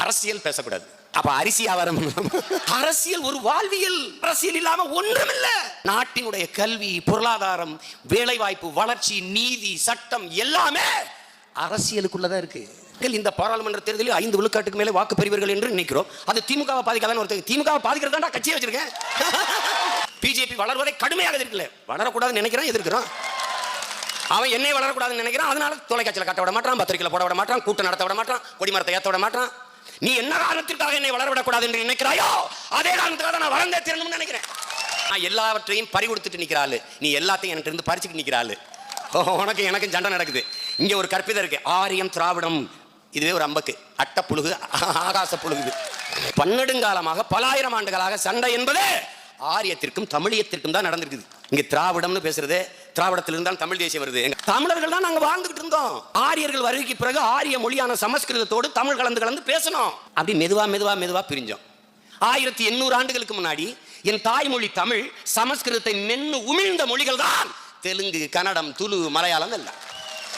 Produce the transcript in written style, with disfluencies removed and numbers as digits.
அரசியல் பேசக்கூடாது. அப்ப அரிசி ஆவாரம். அரசியல் ஒரு வாழ்வியல். அரசியல் இல்லாம ஒன்றும் இல்ல. நாட்டினுடைய கல்வி, பொருளாதாரம், வேலைவாய்ப்பு, வளர்ச்சி, நீதி, சட்டம் எல்லாமே அரசியலுக்குள்ளதான் இருக்கு. இந்த பாராளுமன்ற தேர்தலில் 5 விழுக்காட்டுக்கு மேலே வாக்கு பெறுவீர்கள் என்று நினைக்கிறோம். அது திமுகவை பாதிக்காதான் ஒருத்தர். திமுகவை பாதிக்கிறதா கட்சியை வச்சிருக்கேன். பிஜேபி வளர்வதை கடுமையாக எதிர்க்கல. வளரக்கூடாதுன்னு நினைக்கிறான், எதிர்க்கிறான். அவன் என்னை வளரக்கூடாதுன்னு நினைக்கிறான். அதனால தொலைக்காட்சியில் காட்ட விட மாட்டான், பத்திரிகையில் போட விட மாட்டான், கூட்டம் நடத்த விட மாட்டான், கொடிமரத்தை ஏற்ற விட மாட்டான். நீ என்ன காரணத்திற்காக என்னை வளரவிடக்கூடாது என்று நினைக்கிறாயோ அதே காரணத்துக்காக நான் வளர்ந்தே திறனும்னு நினைக்கிறேன். நான் எல்லாவற்றையும் பறி கொடுத்துட்டு நிற்கிறாள். நீ எல்லாத்தையும் எனக்கு இருந்து பறிச்சுட்டு நிற்கிறாள். உனக்கு எனக்கும் சண்டை நடக்குது. இங்க ஒரு கற்பிதம் இருக்கு. ஆரியம் திராவிடம். இதுவே ஒரு அம்பக்கு, அட்ட புழுகு, ஆகாச புழுகு. பன்னெடுங்காலமாக பல ஆயிரம் ஆண்டுகளாக சண்டை என்பது ஆரியத்திற்கும் தமிழியத்திற்கும் தான் நடந்திருக்குது. இங்க திராவிடம்னு பேசுறது, திராவிடத்திலிருந்து தான் தமிழ் தேசியம் வருது. தமிழர்கள் தான் நாங்க வாழ்ந்துகிட்டு இருந்தோம். ஆரியர்கள் வருகைக்கு பிறகு ஆரிய மொழியான சமஸ்கிருதத்தோடு தமிழ் கலந்து பேசணும். அப்படி மெதுவா பிரிஞ்சோம். 1800 ஆண்டுகளுக்கு முன்னாடி என் தாய்மொழி தமிழ் சமஸ்கிருதத்தை மென்னு உமிழ்ந்த மொழிகள் தான் தெலுங்கு, கன்னடம், துளு, மலையாளம் எல்லாம்.